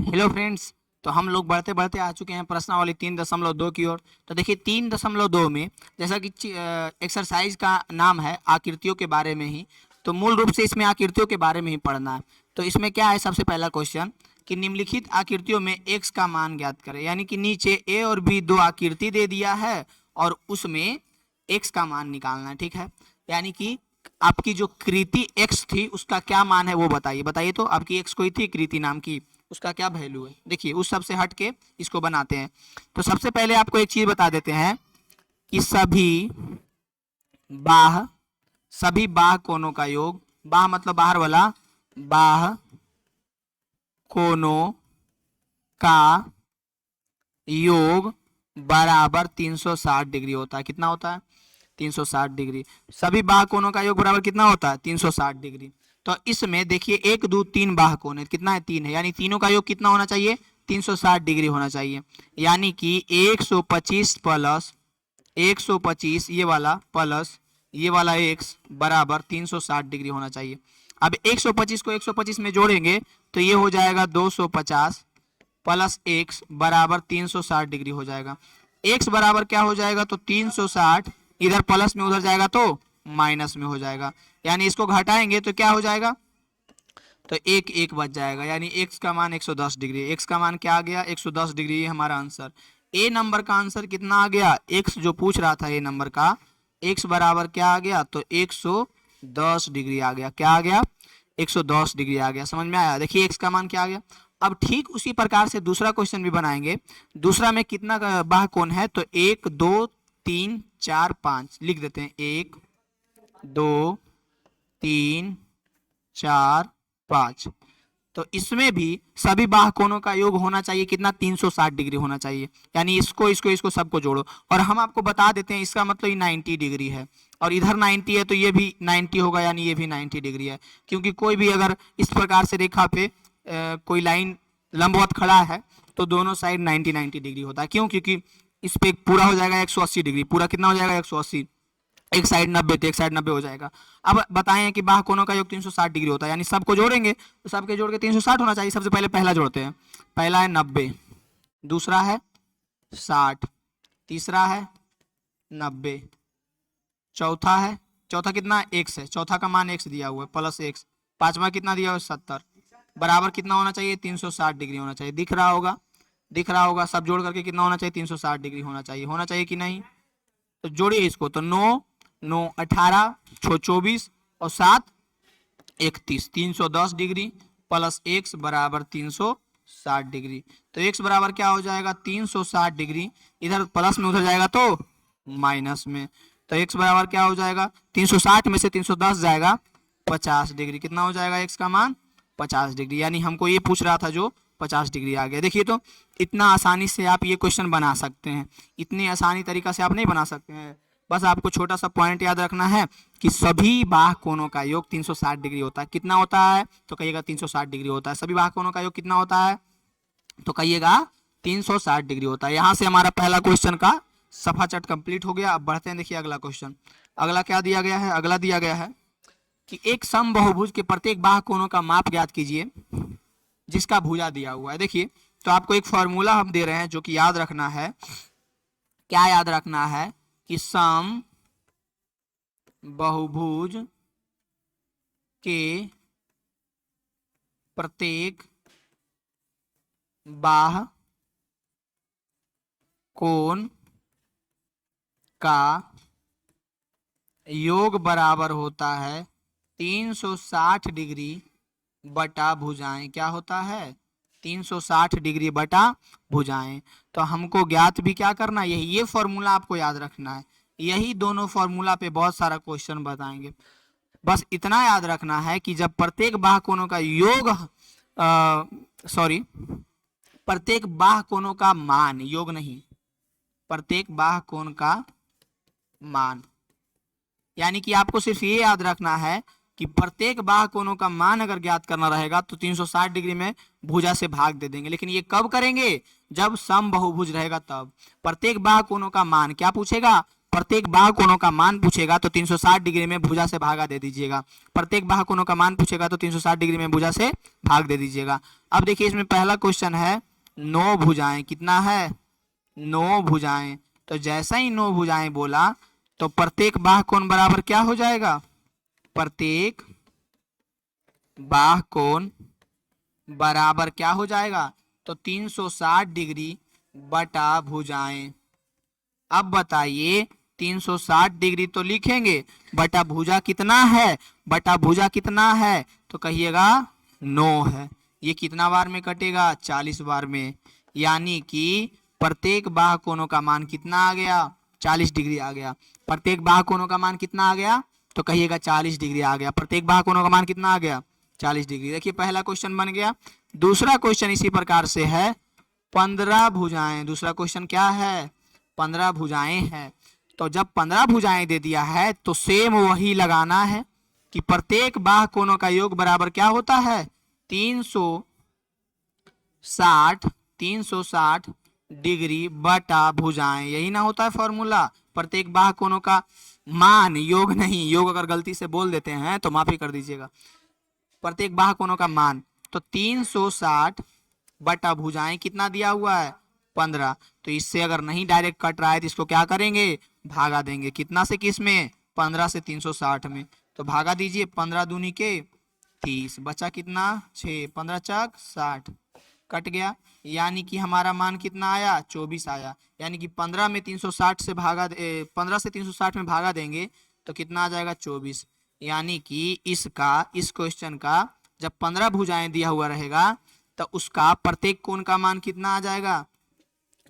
Hello friends. तो हम लोग बढ़ते बढ़ते आ चुके हैं प्रश्नावली 3.2 की ओर। तो देखिए 3.2 में जैसा कि एक्सरसाइज का नाम है आकृतियों के बारे में ही, तो मूल रूप से इसमें आकृतियों के बारे में ही पढ़ना है। तो इसमें क्या है, सबसे पहला क्वेश्चन कि निम्नलिखित आकृतियों में x का मान ज्ञात करें। यानी कि नीचे a और b दो आकृति दे दिया है और उसमें x का मान निकालना है। ठीक है, यानी कि आपकी जो कृति x थी उसका क्या मान है वो बताइए। बताइए तो आपकी x कोई थी कृति नाम की, उसका क्या वैल्यू है। देखिए उस सब से हट के इसको बनाते हैं। तो सबसे पहले आपको एक चीज बता देते हैं कि बाह सभी बाह कोणों का योग, बाह मतलब बाहर वाला, बाह कोणों का योग बराबर 360 डिग्री होता है। कितना होता है? 360 डिग्री। सभी बाह कोणों का योग बराबर कितना होता है? 360 डिग्री। तो इसमें देखिए 1 2 3 बाह कोण है। कितना है? 3 है। यानी तीनों का योग कितना होना चाहिए? 360 डिग्री होना चाहिए। यानी कि 125 प्लस 125 ये वाला प्लस ये वाला x बराबर 360 डिग्री होना चाहिए। अब 125 को 125 में जोड़ेंगे तो ये हो जाएगा 250 प्लस x बराबर 360 डिग्री हो जाएगा। x बराबर क्या हो जाएगा? तो 360 इधर प्लस में उधर जाएगा तो माइनस में हो जाएगा। यानी इसको घटाएंगे तो क्या हो जाएगा? तो एक एक बच जाएगा। यानी x का मान 110 डिग्री। x का मान क्या आ गया? 110 डिग्री। ये हमारा आंसर। ए नंबर का आंसर कितना आ गया? x जो पूछ रहा था ए नंबर का, x बराबर क्या आ गया? तो 110 डिग्री आ गया। क्या आ गया? 110 डिग्री आ गया। समझ में आया? देखिए x का मान क्या आ गया। अब ठीक उसी प्रकार से दूसरा क्वेश्चन भी बनाएंगे। दूसरा में कितना बाह कोण है? तो 1 2 3 4 5 लिख देते हैं। 1 2 3 4 5। तो इसमें भी सभी बाह कोणों का योग होना चाहिए कितना? 360 डिग्री होना चाहिए। यानी इसको इसको इसको सबको जोड़ो और हम आपको बता देते हैं इसका मतलब ये 90 डिग्री है और इधर 90 है तो ये भी 90 होगा। यानी ये भी 90 डिग्री है, क्योंकि कोई भी अगर इस प्रकार से रेखा पे कोई लाइन लंबवत खड़ा है तो दोनों साइड 90 डिग्री होता है। क्यों? क्योंकि इस पे पूरा हो जाएगा 180 डिग्री। पूरा कितना हो जाएगा? 180। एक साइड 90 तो एक साइड 90 हो जाएगा। अब बताएं कि बाह कोणों का योग 360 डिग्री होता है। यानी सबको जोड़ेंगे तो सबके जोड़ के 360 होना चाहिए। सबसे पहले पहला जोड़ते हैं। पहला है 90, दूसरा है 60, तीसरा है 90, चौथा है, चौथा कितना? x है। चौथा का मान x दिया हुआ है प्लस x। पांचवा कितना दिया हुआ है? 70। बराबर कितना होना चाहिए? 360 डिग्री होना चाहिए। दिख रहा होगा? दिख रहा होगा। सब जोड़ करके कितना होना चाहिए? 360 डिग्री होना चाहिए। होना चाहिए कि नहीं? तो जोड़िए इसको। तो 9 9 18 6 24 और 7 31। 310 डिग्री प्लस x बराबर 360 डिग्री। तो x बराबर क्या हो जाएगा? 360 डिग्री। इधर प्लस में उधर जाएगा तो माइनस में। तो x बराबर क्या हो जाएगा? 360 में से 310 जाएगा 50 डिग्री। कितना हो जाएगा x का मान? 50 डिग्री। यानी हमको ये पूछ रहा था जो 50 डिग्री आ गया। देखिए तो इतना आसानी से आप ये क्वेश्चन बना सकते हैं। इतनी आसानी तरीका से आप नहीं बना सकते हैं। बस आपको छोटा सा पॉइंट याद रखना है कि सभी बाह कोणों का योग 360 डिग्री होता है। कितना होता है? तो कहिएगा 360 डिग्री होता है। सभी बाह कोणों का योग कितना होता है? तो कहिएगा 360 डिग्री होता है। यहां से हमारा पहला क्वेश्चन का सफा चट कंप्लीट हो गया। अब बढ़ते हैं। देखिए अगला क्वेश्चन। अगला क्या दिया गया है? अगला दिया गया है कि एक समबाहुभुज के प्रत्येक बाह कोणों का माप ज्ञात कीजिए जिसका भुजा दिया हुआ है। देखिए तो आपको एक फॉर्मूला हम दे रहे हैं जो कि याद रखना है। क्या याद रखना है? कि सम बहुभुज के प्रत्येक बाह कोण का योग बराबर होता है 360 डिग्री बटा भुजाएं। क्या होता है? 360 डिग्री बटा भुजाएं। तो हमको ज्ञात भी क्या करना है? यही ये फॉर्मूला आपको याद रखना है। यही दोनों फॉर्मूला पे बहुत सारा क्वेश्चन बताएंगे। बस इतना याद रखना है कि जब प्रत्येक बाह कोणों का योग सॉरी प्रत्येक बाह कोणों का मान, योग नहीं, प्रत्येक बाह कोण का मान, यानी कि आपको सिर्फ ये याद रखना है कि प्रत्येक बाह कोणों का मान अगर ज्ञात करना रहेगा तो 360 डिग्री में भुजा से भाग दे देंगे। लेकिन ये कब करेंगे? जब सम बहुभुज रहेगा तब। प्रत्येक बाह कोणों का मान क्या पूछेगा? प्रत्येक बाह्य कोणों का मान पूछेगा तो 360 डिग्री में भुजा से भागा दे दीजिएगा। प्रत्येक बाह्य कोणों का मान पूछेगा तो 360 डिग्री में भुजा से भाग दे दीजिएगा। अब देखिए इसमें पहला क्वेश्चन है 9 भुजाएं, कितना है 9 भुजाएं। तो जैसा ही 9 भुजाएं बोला तो प्रत्येक बाह्य कोण बराबर क्या हो जाएगा, प्रत्येक बाह्य कोण बराबर क्या हो जाएगा, तो 360 डिग्री बटा भुजाएं। अब बताइए 360 डिग्री तो लिखेंगे, बटा भुजा कितना है, बटा भुजा कितना है, तो कहिएगा 9 है। ये कितना बार में कटेगा, 40 बार में। यानी कि प्रत्येक बाह्य कोणों का मान कितना आ गया, 40 डिग्री आ गया। प्रत्येक बाह्य कोणों का मान कितना आ गया, तो कहिएगा 40 डिग्री आ गया। प्रत्येक बाह्य कोणों का मान कितना आ गया, 40 डिग्री। देखिए पहला क्वेश्चन बन गया। दूसरा क्वेश्चन इसी प्रकार से है 15 भुजाएं। दूसरा क्वेश्चन क्या है, 15 भुजाएं हैं। तो जब 15 भुजाएं दे दिया है तो सेम वही लगाना है कि प्रत्येक बाह्य कोणों का योग बराबर क्या होता है, 360 डिग्री बटा भुजाएं। यही ना होता है फॉर्मूला। प्रत्येक बाह्य कोणों का मान, योग नहीं, योग अगर गलती से बोल देते हैं तो माफी कर दीजिएगा। प्रत्येक बाह्य कोणों का मान, तो 360 बटा भुजाएं कितना दिया हुआ है, 15। तो इससे अगर नहीं डायरेक्ट कट रहा है तो इसको क्या करेंगे, भागा देंगे। कितना से किस में, 15 से 360 में। तो भागा दीजिए, 15 दूनी के 30, बचा कितना 6, 15 चक 60, कट गया। यानी कि हमारा मान कितना आया, 24 आया। यानी कि 15 में 360 से भागा 15 से 360 में भागा देंगे तो कितना आ जाएगा, 24। यानी कि इसका, इस क्वेश्चन का जब 15 भुजाएं दिया हुआ रहेगा तो उसका प्रत्येक कोण का मान कितना आ जाएगा,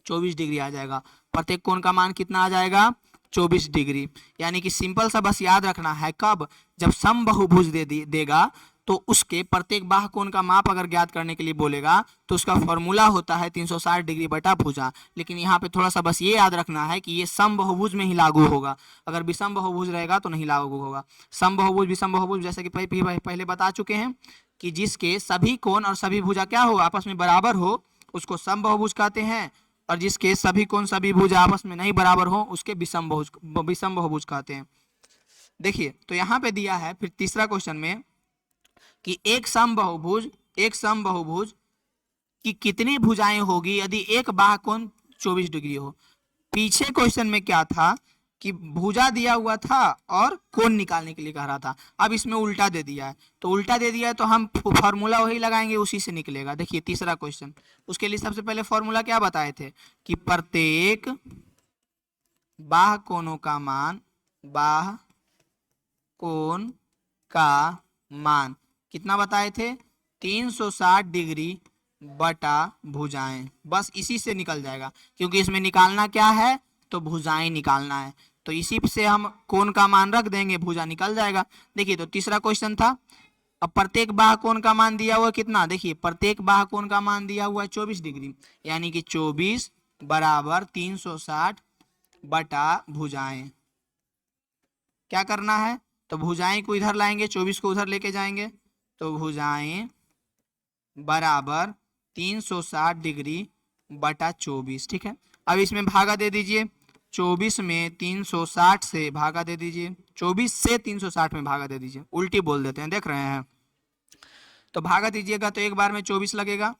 24 डिग्री आ जाएगा। प्रत्येक कोण का मान कितना आ जाएगा, 24 डिग्री। यानी कि सिंपल सा बस याद रखना है, कब, जब समबाहुभुज देगा तो उसके प्रत्येक बाह्य कोण का माप अगर ज्ञात करने के लिए बोलेगा तो उसका फॉर्मूला होता है 360 डिग्री बटा भुजा। लेकिन यहाँ पे थोड़ा सा बस ये याद रखना है कि ये समबाहुभुज में ही लागू होगा, अगर विषम बहुभुज रहेगा तो नहीं लागू होगा। समबाहुभुज विषम बहुभुज जैसे कि पहले बता चुके हैं कि जिसके सभी कोण और सभी भुजा क्या हो, आपस में बराबर हो, उसको समबाहुभुज कहते हैं। और जिसके सभी कोण सभी भुजा आपस में नहीं बराबर हो उसके विषम बहुभुज कहते हैं। देखिए तो यहाँ पे दिया है फिर तीसरा क्वेश्चन में कि एक समबाहुभुज की कितनी भुजाएं होगी यदि एक बाह्य कोण 24 डिग्री हो। पीछे क्वेश्चन में क्या था कि भुजा दिया हुआ था और कोण निकालने के लिए कह रहा था। अब इसमें उल्टा दे दिया है, तो उल्टा दे दिया है तो हम फॉर्मूला वही लगाएंगे, उसी से निकलेगा। देखिए तीसरा क्वेश्चन, उसके लिए सबसे पहले फॉर्मूला क्या बताए थे कि प्रत्येक बाह्य कोणों का मान, बाह्य कोण का मान कितना बताए थे, 360 डिग्री बटा भुजाएं। बस इसी से निकल जाएगा, क्योंकि इसमें निकालना क्या है, तो भुजाएं निकालना है। तो इसी से हम कोण का मान रख देंगे, भुजा निकल जाएगा। देखिए तो तीसरा क्वेश्चन था, अब प्रत्येक बाह्य कोण का मान दिया हुआ कितना, देखिए प्रत्येक बाह्य कोण का मान दिया हुआ है 24 डिग्री। यानी कि 24 बराबर 360 बटा भुजाएं। क्या करना है, तो भुजाएं को इधर लाएंगे, 24 को उधर लेके जाएंगे, तो भुजाएं बराबर 360 डिग्री बटा 24। ठीक है, अब इसमें भागा दे दीजिए, 24 में 360 से भागा दे दीजिए, 24 से 360 में भागा दे दीजिए, उल्टी बोल देते हैं, देख रहे हैं। तो भागा दीजिएगा तो एक बार में 24 लगेगा,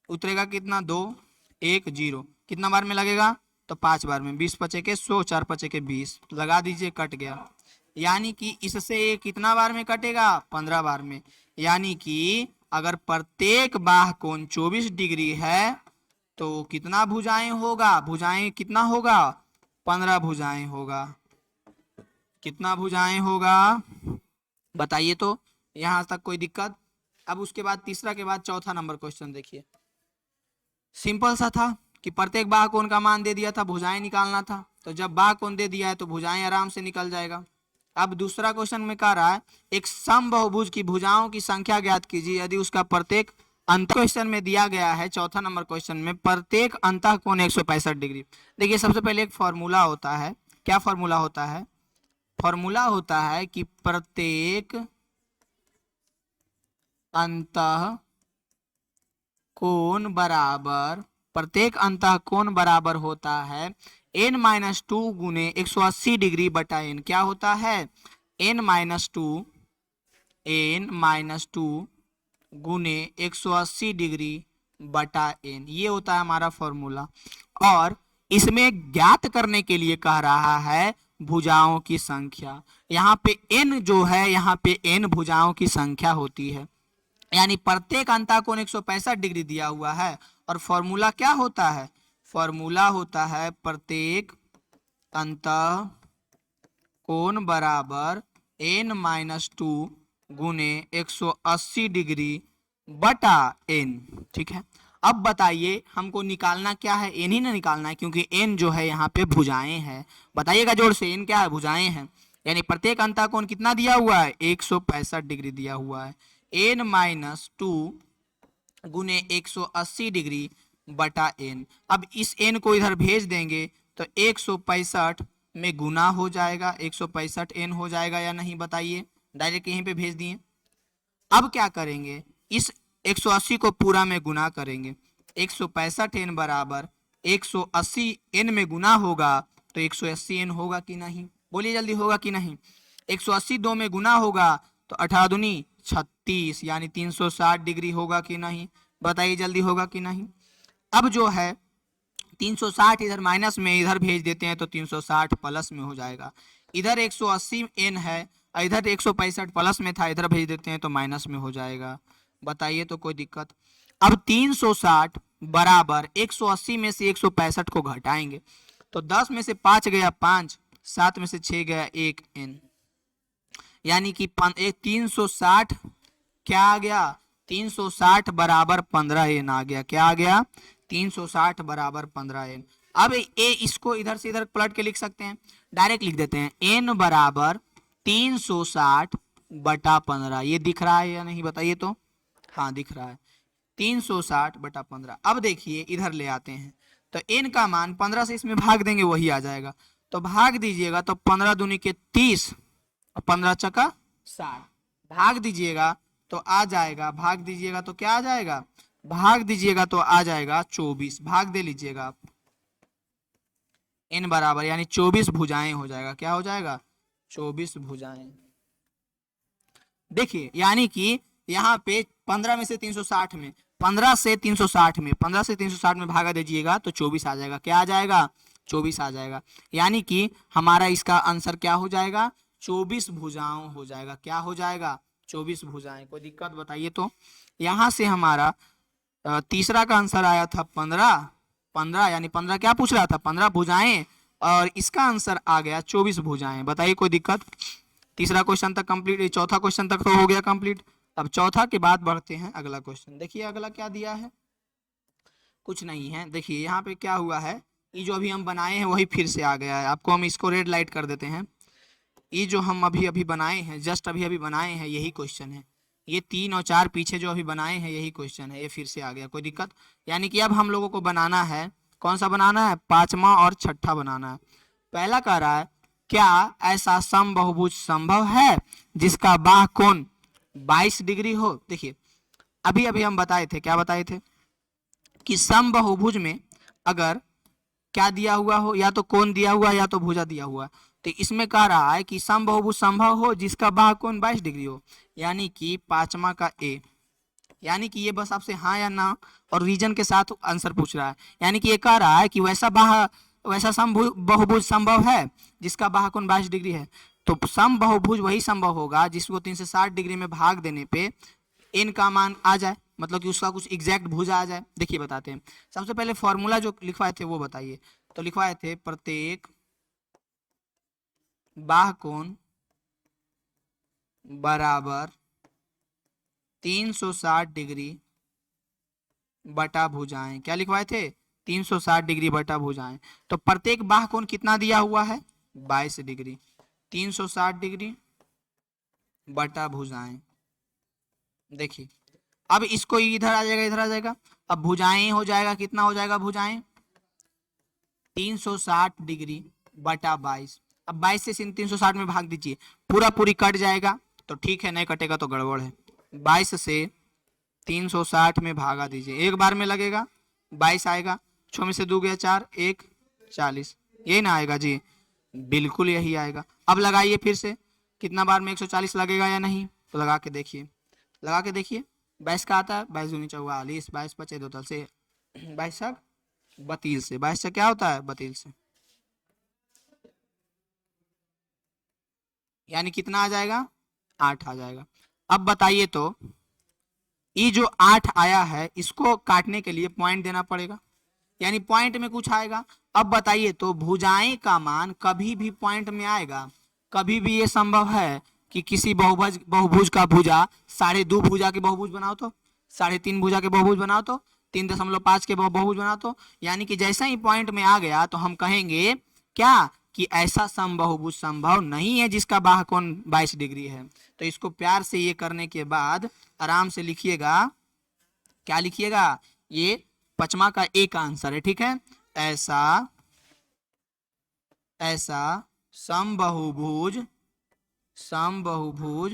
उतरेगा कितना 2 1 0, कितना बार में लगेगा, तो 5 बार में, 20 पचे के 100, 4 पचे के 20, लगा दीजिए, कट गया। यानी कि इससे ये कितना बार में कटेगा, 15 बार में। यानी कि अगर प्रत्येक बाह्य कोण 24 डिग्री है तो कितना भुजाएं होगा, भुजाएं कितना होगा, 15 भुजाएं होगा। कितना भुजाएं होगा बताइए, तो यहां तक कोई दिक्कत। अब उसके बाद तीसरा के बाद चौथा नंबर क्वेश्चन देखिए, सिंपल सा था कि प्रत्येक बाह्य कोण का मान दे दिया था, भुजाएं निकालना था। तो जब बाह्य कोण दे दिया है तो भुजाएं आराम से निकल जाएगा। अब दूसरा क्वेश्चन में कह रहा है एक समबाहुभुज की भुजाओं की संख्या ज्ञात कीजिए यदि उसका प्रत्येक अंत। क्वेश्चन में दिया गया है चौथा नंबर क्वेश्चन में प्रत्येक अंतः कोण 165 डिग्री। देखिए सबसे पहले एक फॉर्मूला होता है, क्या फॉर्मूला होता है, फॉर्मूला होता है कि प्रत्येक अंतः कोण बराबर, प्रत्येक अंतः कोण बराबर होता है n माइनस टू गुने 180 डिग्री बटा n क्या होता है, n माइनस टू गुने 180 डिग्री बटा n, ये होता है हमारा फॉर्मूला। और इसमें ज्ञात करने के लिए कह रहा है भुजाओं की संख्या। यहाँ पे n जो है, यहाँ पे n भुजाओं की संख्या होती है, यानी प्रत्येक अंतःकोण 165 डिग्री दिया हुआ है। और फॉर्मूला क्या होता है, फॉर्मूला होता है प्रत्येक अंतःकोण बराबर n माइनस टू गुने 180 डिग्री बटा n। ठीक है, अब बताइए हमको निकालना क्या है, n ही ना निकालना है, क्योंकि n जो है यहाँ पे भुजाएं हैं। बताइएगा जोर से, n क्या है, भुजाएं हैं। यानी प्रत्येक अंतःकोण कितना दिया हुआ है, 165 डिग्री दिया हुआ है। n माइनस टू गुने 180 डिग्री बटा n। अब इस n को इधर भेज देंगे तो 165 में गुना हो जाएगा, 165 n हो जाएगा या नहीं बताइए, डायरेक्ट यहीं पे भेज दिए। अब क्या करेंगे, इस 180 को पूरा में गुना करेंगे, 165 n बराबर 180 n में गुना होगा तो 180 n होगा कि नहीं, बोलिए जल्दी, होगा कि नहीं। 180 2 में गुना होगा तो 18 दूनी 36 यानी 360 डिग्री होगा कि नहीं, बताइए जल्दी, होगा कि नहीं। अब जो है 360 इधर माइनस में इधर भेज देते हैं तो 360 प्लस में हो जाएगा। इधर 180 n है, इधर 165 प्लस में था, इधर भेज देते हैं तो माइनस में हो जाएगा। बताइए तो कोई दिक्कत। अब 360 बराबर 180 में से 165 को घटाएंगे तो 10 में से 5 गया 5, 7 में से 6 गया 1 n, यानी कि 360 क्या आ गया, 360 बराबर 15 n आ गया। क्या आ गया, 360 बराबर 15 n। अब ए इसको इधर से इधर पलट के लिख सकते हैं, डायरेक्ट लिख देते हैं, n बराबर 360 बटा 15। ये दिख रहा है या नहीं बताइए तो, हाँ दिख रहा है, 360 बटा 15। अब देखिए इधर ले आते हैं तो n का मान 15 से इसमें भाग देंगे वही आ जाएगा, तो भाग दीजिएगा तो 15 दूनी के 30 और 15 चका 60, भाग दीजिएगा तो आ जाएगा, भाग दीजिएगा तो क्या आ जाएगा, भाग दीजिएगा तो आ जाएगा 24, भाग दे लीजिएगा आप, n बराबर यानी 24 भुजाएं हो जाएगा। क्या हो जाएगा, 24 भुजाएं। देखिए यानी कि यहाँ पे 15 में से 360 में, 15 से 360 में, 15 से 360 में भागा दीजिएगा तो 24 आ जाएगा। क्या आ जाएगा, 24 आ जाएगा। यानी कि हमारा इसका आंसर क्या हो जाएगा, 24 भुजाओं हो जाएगा। क्या हो जाएगा, 24 भुजाएं। कोई दिक्कत बताइए तो। यहाँ से हमारा तीसरा का आंसर आया था 15 यानी 15 क्या पूछ रहा था, 15 भुजाएं, और इसका आंसर आ गया 24 भुजाएं। बताइए कोई दिक्कत। तीसरा क्वेश्चन तक कंप्लीट, चौथा क्वेश्चन तक तो हो गया कंप्लीट। अब चौथा के बाद बढ़ते हैं अगला क्वेश्चन। देखिए अगला क्या दिया है, कुछ नहीं है। देखिए यहाँ पे क्या हुआ है, ये जो अभी हम बनाए हैं वही फिर से आ गया है। आपको हम इसको रेड लाइट कर देते हैं। ये जो हम अभी अभी बनाए हैं, जस्ट अभी अभी बनाए हैं, यही क्वेश्चन है। ये 3 और 4 पीछे जो अभी बनाए हैं यही क्वेश्चन है, ये फिर से आ गया। कोई दिक्कत। यानी कि अब हम लोगों को बनाना है, कौन सा बनाना है, पांचवा और छठा बनाना है। पहला कह रहा है क्या ऐसा समबाहुभुज संभव है जिसका बाह्य कोण 22 डिग्री हो। देखिए अभी अभी हम बताए थे, क्या बताए थे कि समबाहुभुज में अगर क्या दिया हुआ हो, या तो कोण दिया हुआ या तो भुजा दिया हुआ, तो इसमें कह रहा है कि समबाहुभुज संभव हो जिसका बाह्य कोण 22 डिग्री हो, यानी कि पांचवा का ए। यानी कि ये बस आपसे हाँ या ना और रीजन के साथ आंसर पूछ रहा है। यानी कि ये कह रहा है कि वैसा समबाहुभुज संभव है जिसका बाह्य कोण 22 डिग्री है। तो समबाहुभुज वही संभव होगा जिसको 360 डिग्री में भाग देने पे n का मान आ जाए, मतलब कि उसका कुछ एग्जैक्ट भुजा आ जाए। देखिए बताते हैं। सबसे पहले फॉर्मूला जो लिखवाए थे वो बताइए। तो लिखवाए थे प्रत्येक बाह्य कोण बराबर 360 डिग्री बटा भुजाएं। क्या लिखवाए थे, 360 डिग्री बटा भुजाएं। तो प्रत्येक बाह्य कोण कितना दिया हुआ है, 22 डिग्री। 360 डिग्री बटा भुजाएं। देखिए अब इसको इधर आ जाएगा, इधर आ जाएगा। अब भुजाएं हो जाएगा, कितना हो जाएगा भुजाएं, 360 डिग्री बटा 22। अब 22 से 360 में भाग दीजिए, पूरा पूरी कट जाएगा तो ठीक है, नहीं कटेगा तो गड़बड़ है। 22 से 360 में भागा दीजिए, एक बार में लगेगा, 22 आएगा। 6 में से 2 गया 4, 1 40, यही ना आएगा जी, बिल्कुल यही आएगा। अब लगाइए फिर से, कितना बार में 140 लगेगा या नहीं, तो लगा के देखिए, लगा के देखिए। 22 का आता है, 22 दूनी 44, 22 पचे दो तल से 22 छक 32 से, 22 से क्या होता है 32 से, यानी कितना आ जाएगा 8 आ जाएगा। अब बताइए तो ये जो 8 आया है इसको काटने के लिए पॉइंट देना पड़ेगा, यानी पॉइंट में कुछ आएगा। अब बताइए तो भुजाएं का मान कभी भी पॉइंट में आएगा, कभी भी ये संभव है कि किसी बहुभुज बहुभुज का भुजा 2.5 भुजा के बहुभुज बनाओ तो 3.5 भुजा के बहुभुज बनाओ तो 3.5 के बहुभुज बनाओ तो, यानी कि जैसा ही पॉइंट में आ गया तो हम कहेंगे क्या कि ऐसा समबाहुभुज संभव नहीं है जिसका बाह्य कोण 22 डिग्री है। तो इसको प्यार से ये करने के बाद आराम से लिखिएगा, क्या लिखिएगा, ये पचमा का एक आंसर है, ठीक है। ऐसा ऐसा समबाहुभुज समबाहुभुज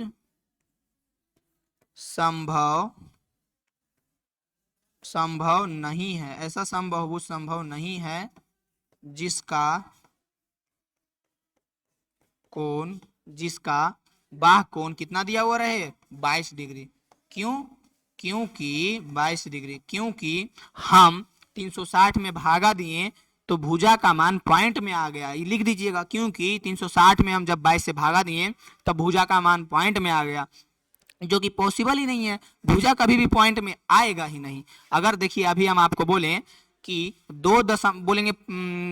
संभव नहीं है, ऐसा समबाहुभुज संभव नहीं है जिसका बाह्य कोण कितना दिया हुआ रहे 22 डिग्री। क्यों, क्योंकि 22 डिग्री, क्योंकि हम 360 में भागा दिए तो भुजा का मान पॉइंट में आ गया, ये लिख दीजिएगा, क्योंकि 360 में हम जब 22 से भागा दिए तब भुजा का मान पॉइंट में आ गया, जो कि पॉसिबल ही नहीं है, भुजा कभी भी पॉइंट में आएगा ही नहीं। अगर देखिए अभी हम आपको बोलें कि बोलेंगे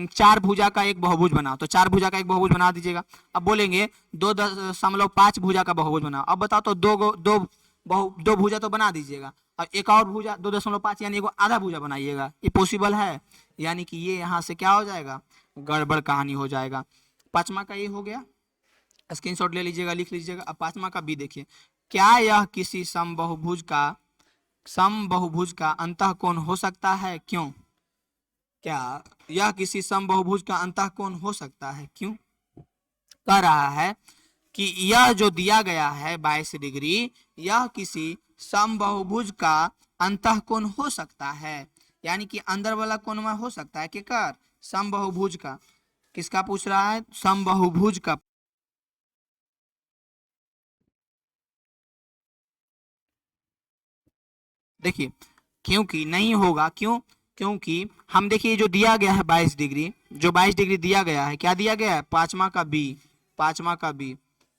4 भुजा का एक बहुभुज बनाओ, तो 4 भुजा का एक बहुभुज बना दीजिएगा। अब बोलेंगे 2.5 भुजा का बहुभुज बनाओ, अब बताओ तो दो भुजा तो बना दीजिएगा, और एक और भुजा 2.5 यानी आधा भुजा बनाइएगा, ये पॉसिबल है, यानी कि ये यहाँ से क्या हो जाएगा, गड़बड़ कहानी हो जाएगा। पांचवा का ये हो गया, स्क्रीनशॉट ले लीजिएगा, लिख लीजिएगा। अब पांचवा का बी देखिए, क्या यह किसी समबाहुभुज का अंतःकोण हो सकता है, क्यों, क्या यह किसी समबाहुभुज का अंतःकोण हो सकता है, क्यों, कह रहा है कि यह जो दिया गया है 22 डिग्री, यह किसी समबाहुभुज का अंतःकोण हो सकता है, यानी कि अंदर वाला कोण में हो सकता है, केकर, समबाहुभुज का। किसका पूछ रहा है, समबाहुभुज का। देखिए क्योंकि नहीं होगा, क्यों, क्योंकि हम देखिए जो दिया गया है 22 डिग्री, जो 22 डिग्री दिया गया है, क्या दिया गया है, पांचवा का बी,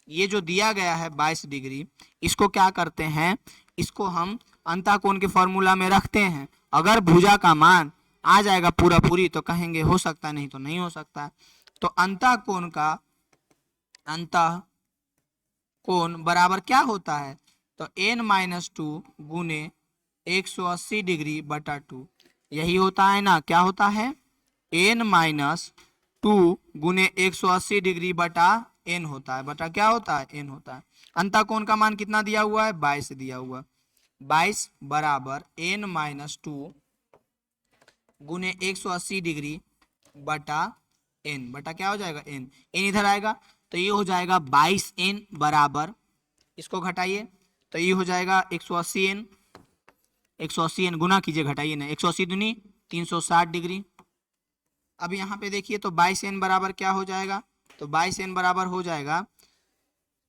ये जो दिया गया है 22 डिग्री, इसको क्या करते हैं, इसको हम अंतःकोण के फॉर्मूला में रखते हैं। अगर भुजा का मान आ जाएगा पूरा पूरी तो कहेंगे हो सकता है, नहीं तो नहीं हो सकता है। तो अंतःकोण बराबर क्या होता है, तो n-2 गुने 180 डिग्री बटा 2, यही होता है ना, क्या होता है, n-2 गुने 180 डिग्री बटा n होता है, बटा क्या होता है, n होता है। अंतःकोण का मान कितना दिया हुआ है, 22 दिया हुआ, 22 बराबर n-2 गुने 180 डिग्री बटा n, बटा क्या हो जाएगा, n इधर आएगा तो ये हो जाएगा 22n बराबर, इसको घटाइए तो ये हो जाएगा 180n, 180n गुना कीजिए, घटाइए ना, 180 दूनी 360 डिग्री। अब यहाँ पे देखिए तो 22n बराबर क्या हो जाएगा, तो 22n बराबर हो जाएगा,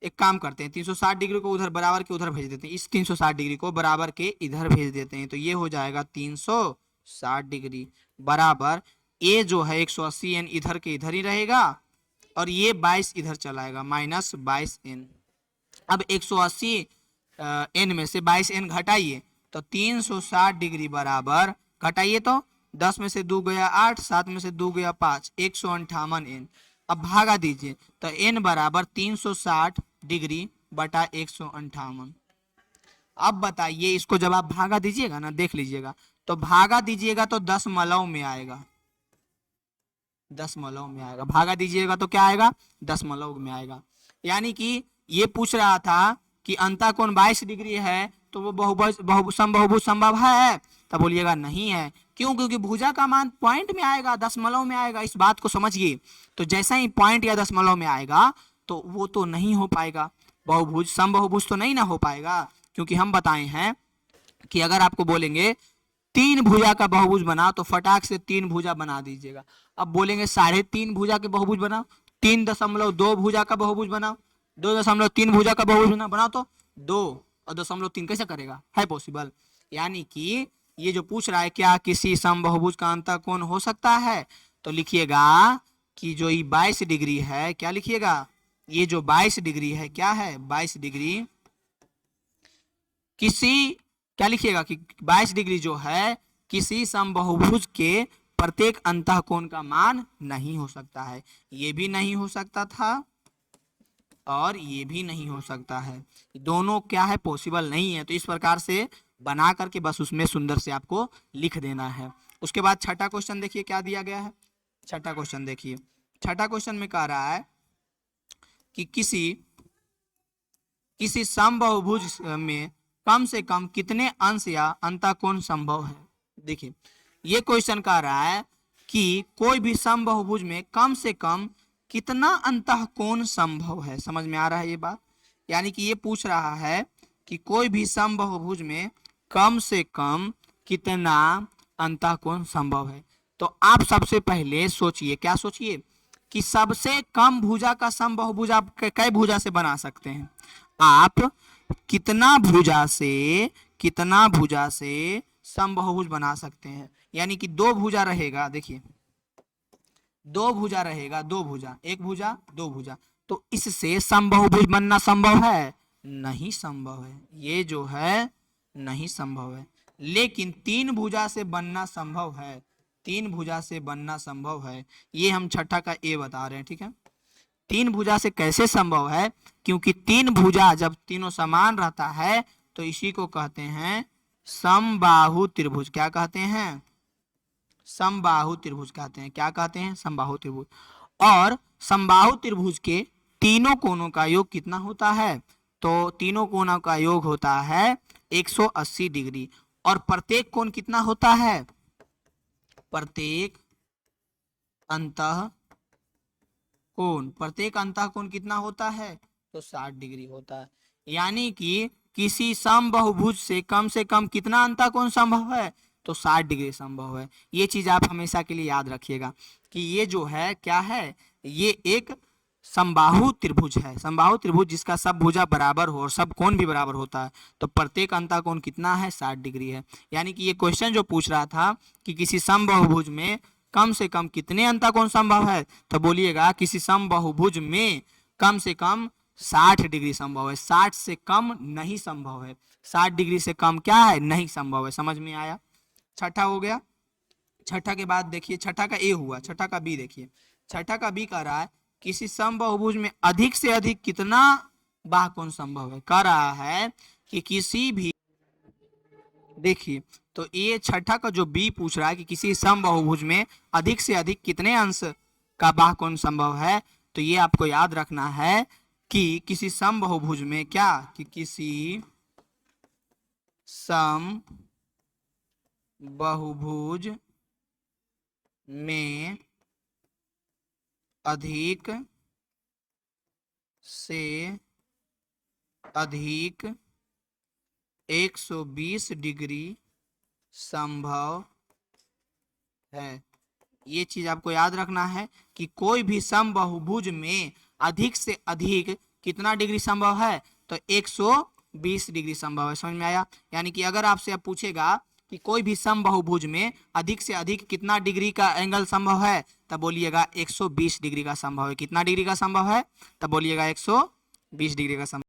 एक काम करते हैं 360 डिग्री को उधर बराबर के उधर भेज देते हैं, इस 360 डिग्री को बराबर के इधर भेज देते हैं, तो ये हो जाएगा 360 डिग्री बराबर, ये जो है 180n इधर के इधर ही रहेगा और ये 22 इधर चलाएगा, -22n। अब 180n में से 22n घटाइए तो 360 डिग्री बराबर, घटाइए तो 10 में से 2 गया 8, 7 में से 2 गया 5, 158n। अब भागा दीजिए तो n बराबर 360 डिग्री बटा 158। अब बताइए इसको जब आप भागा दीजिएगा ना, देख लीजिएगा, तो भागा दीजिएगा तो 10 मलव में आएगा, 10 मलव में आएगा, भागा दीजिएगा तो क्या आएगा, 10 मलव में आएगा। यानी कि ये पूछ रहा था कि अंतःकोण 22 डिग्री है तो वो समबाहुभुज संभव है, तब बोलिएगा नहीं है, क्यों, क्योंकि भुजा का मान पॉइंट में आएगा, दशमलव में आएगा, इस बात को समझिए। तो जैसा ही पॉइंट या दशमलव में आएगा तो वो तो नहीं हो पाएगा, बहुभुज समबाहुभुज तो नहीं ना हो पाएगा, क्योंकि हम बताए हैं कि अगर आपको बोलेंगे तीन भुजा का बहुभुज बना तो फटाक से तीन भुजा बना दीजिएगा। अब बोलेंगे 3.5 भुजा के बहुभुज बनाओ, 3.2 भुजा का बहुभुज बनाओ, 2.3 भुजा का बहुभुज बनाओ, तो 2 और 2.3 कैसे करेगा, है पॉसिबल। यानी कि ये जो पूछ रहा है क्या किसी समबाहुभुज का अंतःकोण हो सकता है, तो लिखिएगा कि जो ये 22 डिग्री है, क्या लिखिएगा, ये जो 22 डिग्री है क्या है, 22 डिग्री किसी, क्या लिखिएगा कि 22 डिग्री जो है किसी समबाहुभुज के प्रत्येक अंतःकोण का मान नहीं हो सकता है। ये भी नहीं हो सकता था और ये भी नहीं हो सकता है, दोनों क्या है, पॉसिबल नहीं है। तो इस प्रकार से बना करके बस उसमें सुंदर से आपको लिख देना है। उसके बाद छठा क्वेश्चन देखिए क्या दिया गया है। छठा क्वेश्चन देखिए, छठा क्वेश्चन में कह रहा है कि किसी समबाहुभुज में कम से कम कितने अंश या अंतःकोण संभव है। देखिए ये क्वेश्चन कह रहा है कि कोई भी समबाहुभुज में कम से कम कितना अंतःकोण संभव है। समझ में आ रहा है ये बात, यानी कि ये पूछ रहा है कि कोई भी समबाहुभुज में कम से कम कितना अंतःकोण संभव है। तो आप सबसे पहले सोचिए, क्या सोचिए कि सबसे कम भुजा का समबाहुभुज आप कई भुजा से बना सकते हैं। आप कितना भुजा से समबाहुभुज बना सकते हैं, यानी कि 2 भुजा रहेगा। देखिए 2 भुजा रहेगा, 2 भुजा, 1 भुजा 2 भुजा, तो इससे समबाहुभुज बनना संभव है, नहीं संभव है, ये जो है नहीं संभव है। लेकिन 3 भुजा से बनना संभव है, 3 भुजा से बनना संभव है, ये हम छठा का ए बता रहे हैं, ठीक है। 3 भुजा से कैसे संभव है, क्योंकि 3 भुजा जब तीनों समान रहता है तो इसी को कहते हैं समबाहु त्रिभुज। क्या कहते हैं, समबाहु त्रिभुज कहते हैं। क्या कहते हैं, समबाहु त्रिभुज। और समबाहु त्रिभुज के तीनों कोणों का योग कितना होता है, तो तीनों कोणों का योग होता है 180 डिग्री। और प्रत्येक कोण कितना होता है, प्रत्येक अंतःकोण कितना होता है, तो 60 डिग्री होता है। यानी कि किसी समबाहुभुज से कम कितना अंतःकोण संभव है, तो 60 डिग्री संभव है। ये चीज आप हमेशा के लिए याद रखिएगा कि ये जो है क्या है, ये एक समबाहु त्रिभुज है। समबाहु त्रिभुज जिसका सब भुजा बराबर हो और सब कोण भी बराबर होता है, तो प्रत्येक अंतःकोण कितना है, 60 डिग्री है। यानी कि ये क्वेश्चन जो पूछ रहा था कि किसी समबाहुभुज में कम से कम कितने अंतःकोण संभव है, तो बोलिएगा किसी समबाहुभुज में कम से कम 60 डिग्री संभव है, 60 से कम नहीं संभव है, 60 डिग्री से कम क्या है, नहीं संभव है। समझ में आया, छठा हो गया। छठा के बाद देखिए, छठा का ए हुआ, छठा का बी देखिए। छठा का बी कह रहा है किसी समबाहुभुज में अधिक से अधिक कितना बाहुकोण संभव है। कह रहा है कि किसी भी, देखिए तो ये छठा का जो बी पूछ रहा है कि किसी समबाहुभुज में अधिक से अधिक कितने अंश का बाहुकोण संभव है, तो ये आपको याद रखना है कि किसी समबाहुभुज में क्या, कि किसी समबाहुभुज में अधिक से अधिक 120 डिग्री संभव है। ये चीज आपको याद रखना है कि कोई भी समबाहुभुज में अधिक से अधिक कितना डिग्री संभव है, तो 120 डिग्री संभव है। समझ में आया। यानी कि अगर आपसे अब पूछेगा कि कोई भी समबाहुभुज में अधिक से अधिक कितना डिग्री का एंगल संभव है, तब बोलिएगा 120 डिग्री का संभव है। कितना डिग्री का संभव है, तब बोलिएगा 120 डिग्री का संभव।